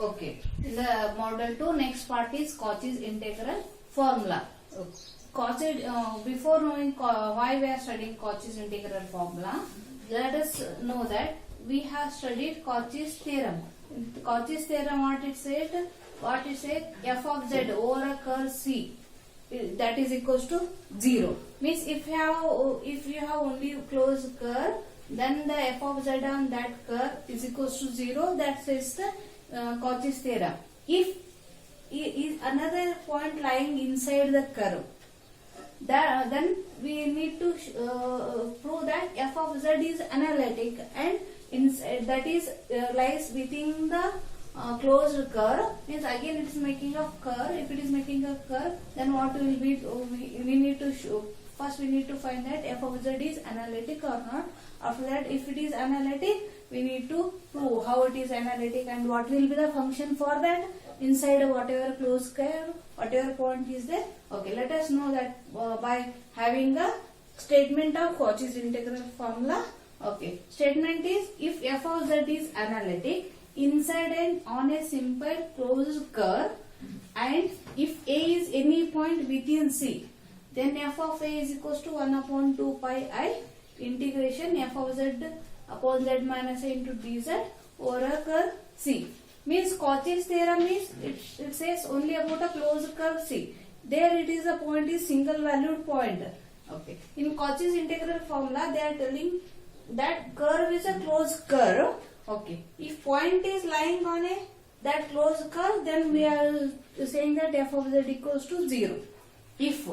Okay. In the model 2, next part is Cauchy's integral formula. Cauchy, before knowing why we are studying Cauchy's integral formula, let us know that we have studied Cauchy's theorem. Cauchy's theorem, what it said? What it said? F of z over a curve C, that is equals to 0. Means if you have only closed curve, then the f of z on that curve is equals to 0. That says the Cauchy's theorem. If is another point lying inside the curve, then we need to prove that f of z is analytic and inside, that is lies within the closed curve. Means again it is making a curve. If it is making a curve, then what will be, we need to show. First we need to find that f of z is analytic or not. After that, if it is analytic, we need to prove how it is analytic and what will be the function for that inside whatever closed curve, whatever point is there. Okay, let us know that by having a statement of Cauchy's integral formula. Okay, statement is if f of z is analytic inside and on a simple closed curve, and if a is any point within C, then f of a is equals to 1 upon 2 pi I integration f of z upon z minus a into dz over a curve C. Means Cauchy's theorem is, it says only about a closed curve C. There it is, a point is single valued point. Okay. In Cauchy's integral formula, they are telling that curve is a closed curve. Okay. If point is lying on that closed curve, then we are saying that f of z equals to 0. If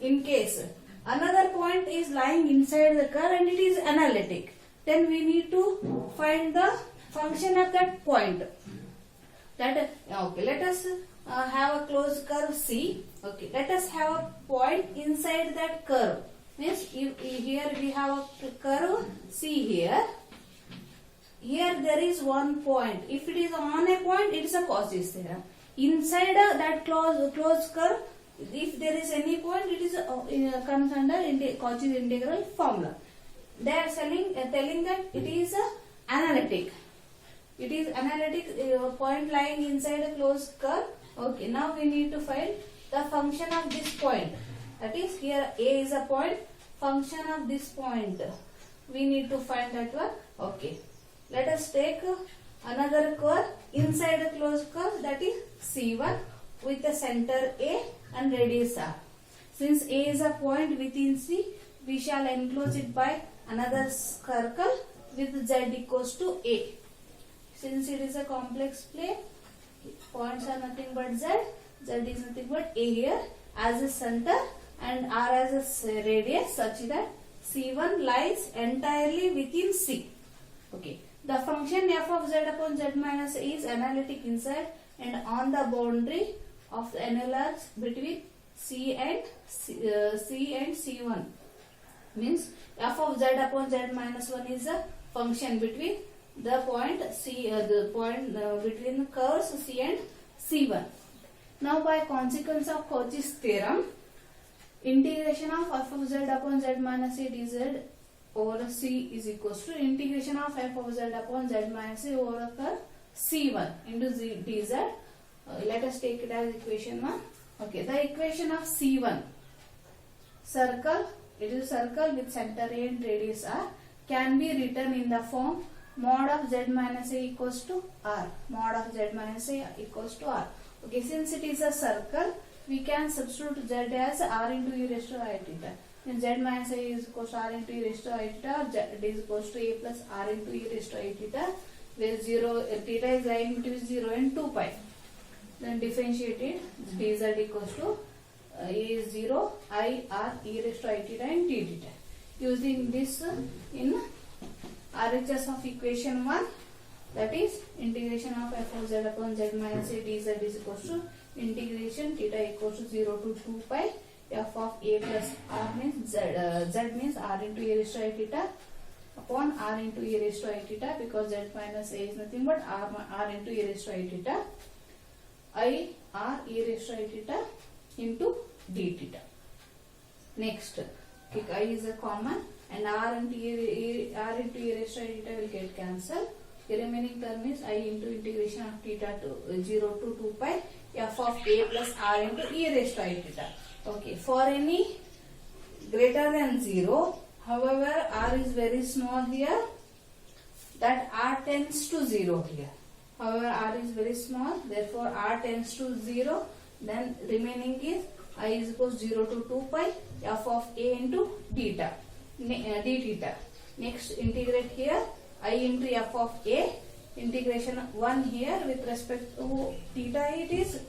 in case another point is lying inside the curve and it is analytic, then we need to find the function of that point. That okay, let us have a closed curve C. Okay, let us have a point inside that curve. Means here we have a curve C here. Here there is one point. If it is on a point, it is a Cauchy's theorem. Inside that closed curve, if there is any point, it is comes under Cauchy's integral formula. They are telling that it is analytic. It is analytic point lying inside a closed curve. Okay, now we need to find the function of this point. That is, here A is a point. Function of this point, we need to find that one. Okay, let us take another curve inside a closed curve, that is C1 with the center A and radius R. Since A is a point within C, we shall enclose it by another circle with z equals to A. Since it is a complex plane, points are nothing but z is nothing but A here as a center and R as a radius, such that C1 lies entirely within C. Okay. The function f of z upon z minus a is analytic inside and on the boundary of the annullars between C and C1. Means f of z upon z minus 1 is a function between the point C, between the curves C and C1. Now by consequence of Cauchy's theorem, integration of f of z upon z minus a dz over C is equals to integration of f of z upon z minus a over a curve C1 into dz. Let us take it as equation 1. Okay, the equation of C1, circle, it is a circle with center A and radius R, can be written in the form mod of z minus a equals to R. Mod of z minus a equals to R. Okay, since it is a circle, we can substitute z as R into e raised to I theta. Then z minus a is equals to R into e raised to I theta, or z is equals to a plus R into e raised to I theta, where theta is lying between 0 and 2 pi. Then differentiated, dz equals to a is 0, I, R, e raised to I theta and t theta. Using this in RHS of equation 1, that is integration of f of z upon z minus a dz is equals to integration theta equals to 0 to 2 pi f of a plus R means z means R into e raised to I theta upon R into e raised to I theta, because z minus a is nothing but R into e raised to I theta, I R e raised to I theta into d theta. Next, I is a common and R into e raised to I theta will get cancelled. The remaining term is I into integration of theta to 0 to 2 pi f of a plus r into e raised to I theta. Okay, for any greater than 0, however r is very small here, that r tends to 0 here. However r is very small, therefore r tends to 0, then remaining is I is equals 0 to 2 pi f of a into d theta. Next integrate here I into f of a, integration 1 here with respect to theta, it is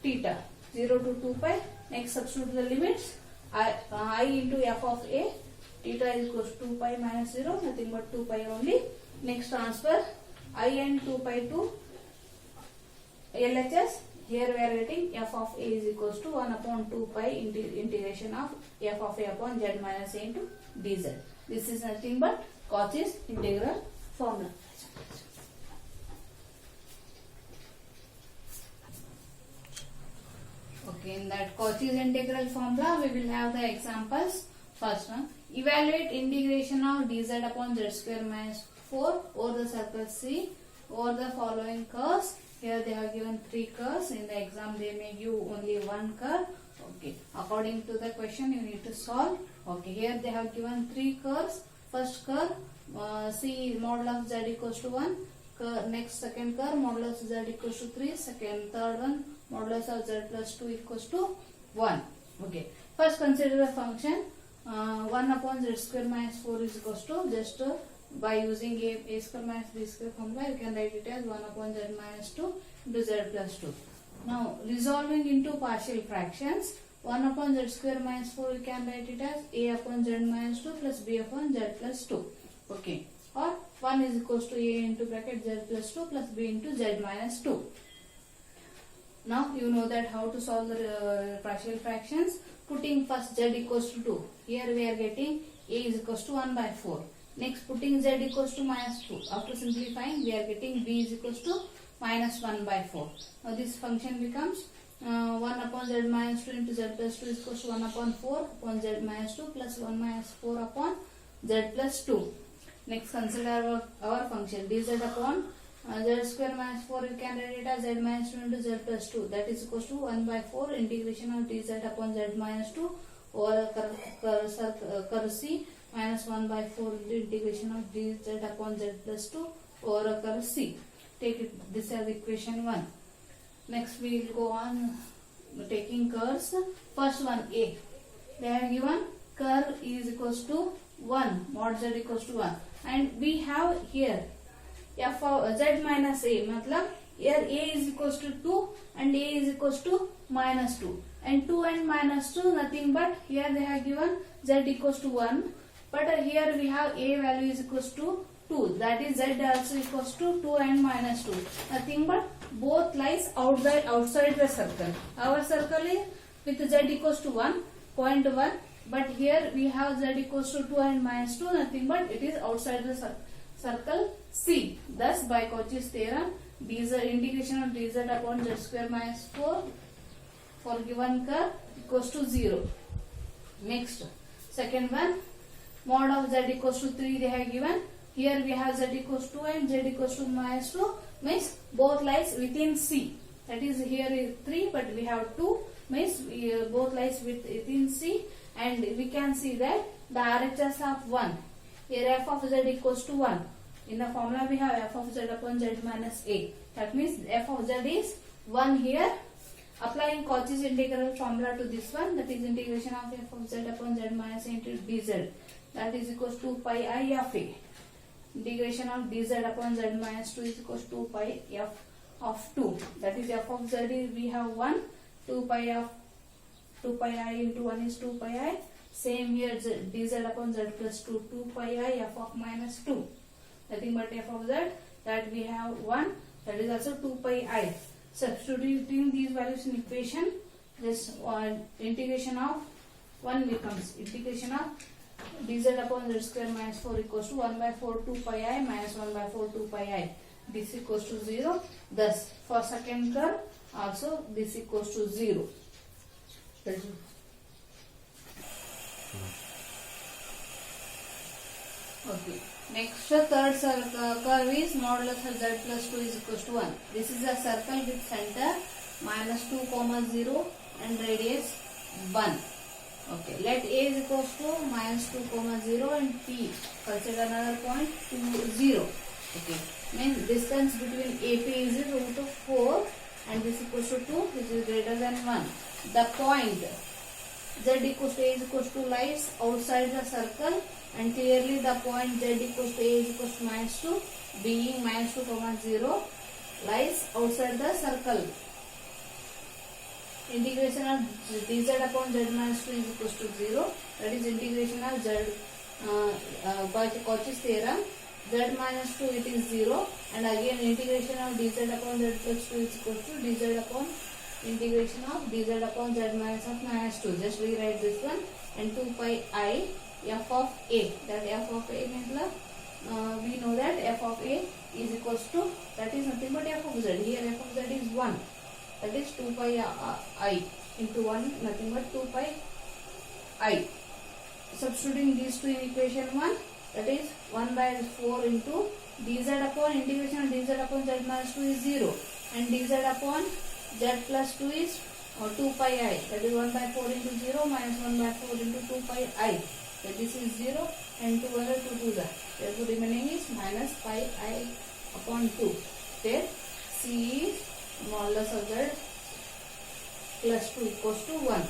theta 0 to 2 pi. Next substitute the limits, I into f of a, theta is equals to 2 pi minus 0, nothing but 2 pi only. Next transfer I and 2 pi to LHS. Here we are getting f of a is equals to 1 upon 2 pi integration of f of a upon z minus a into dz. This is nothing but Cauchy's integral formula. Okay, in that Cauchy's integral formula, we will have the examples. First one, evaluate integration of dz upon z square minus 4 over the circle C over the following curves. Here they have given 3 curves. In the exam, they may give only 1 curve. Okay, according to the question, you need to solve. Okay, here they have given 3 curves. First curve, C modulus z equals to 1. Next second curve, modulus z equals to 3. Third one, modulus of z plus 2 equals to 1. Okay, first consider the function 1 upon z square minus 4 is equals to, just by using a square minus b square formula, you can write it as 1 upon z minus 2 into z plus 2. Now resolving into partial fractions, 1 upon z square minus 4 you can write it as a upon z minus 2 plus b upon z plus 2. Okay, or 1 is equals to a into bracket z plus 2 plus b into z minus 2. Now you know that how to solve the partial fractions. Putting first z equals to 2. Here we are getting a is equals to 1 by 4. Next putting z equals to minus 2. After simplifying, we are getting b is equals to minus 1 by 4. Now this function becomes 1 upon z minus 2 into z plus 2 is equals to 1 upon 4 upon z minus 2 plus 1 minus 4 upon z plus 2. Next consider our function dz upon z square minus 4, you can write it as z minus 2 into z plus 2, that is equals to 1 by 4 integration of dz upon z minus 2 over curve C minus 1 by 4 integration of dz upon z plus 2 over curve C. Take it this as equation 1. Next we will go on taking curves. First one A. They have given curve is equals to 1, mod z equals to 1, and we have here f of z minus a, matlab here a is equals to 2 and a is equals to minus 2, and 2 and minus 2 nothing but here they have given z equals to 1, but here we have a value is equals to 2, that is z also equals to 2 and minus 2, nothing but both lies outside the circle. Our circle is with z equals to 1, point 1, but here we have z equals to 2 and minus 2, nothing but it is outside the circle C. Thus by Cauchy's theorem, dz integration of dz upon z square minus 4 for given curve equals to 0. Next, second one, mod of z equals to 3 they have given. Here we have z equals to 2 and z equals to minus 2, means both lies within C. That is here is 3 but we have 2, means both lies within C, and we can see that the RHS of 1. Here f of z equals to 1. In the formula we have f of z upon z minus a. That means f of z is 1 here. Applying Cauchy's integral formula to this one, that is integration of f of z upon z minus a into dz. That is equals to 2 pi I of a. Integration of dz upon z minus 2 is equals to 2 pi f of 2. That is f of z is we have 1. 2 pi I into 1 is 2 pi I. Same here dz upon z plus 2, 2 pi I f of minus 2. Nothing but f of z, that we have 1, that is also 2 pi I. Substituting these values in equation, this integration of 1 becomes integration of dz upon z square minus 4 equals to 1 by 4 2 pi I minus 1 by 4 2 pi I. This equals to 0. Thus for second curve also this equals to 0. Okay. Next, third curve is modulus of z plus 2 is equals to 1. This is a circle with center minus 2 comma 0 and radius 1. Okay, let A is equals to minus 2 comma 0 and P. Consider another point 2 0. Okay, means distance between AP is root of 4 and this equals to 2, which is greater than 1. The point Z equals to A is equals to lies outside the circle, and clearly the point Z equals to A is equals to minus 2 being minus 2 comma 0 lies outside the circle. Integration of dz upon z minus 2 is equals to 0. That is integration of z by Cauchy's theorem. Z minus 2 it is 0, and again integration of dz upon z plus 2 is equals to dz upon integration of dz upon z minus 2. Just rewrite this one, and 2 pi I f of a. That f of a means we know that f of a is equals to, that is nothing but f of z. Here f of z is 1. That is 2 pi I into 1, nothing but 2 pi I. Substituting these two in equation 1, that is 1 by 4 into dz upon integration of dz upon z minus 2 is 0, and dz upon z plus 2 is 2 pi I. That is 1 by 4 into 0 minus 1 by 4 into 2 pi I. So this is 0 and 2 other 2 to the. Therefore remaining is minus pi I upon 2. There C is modulus of z plus 2 equals to 1.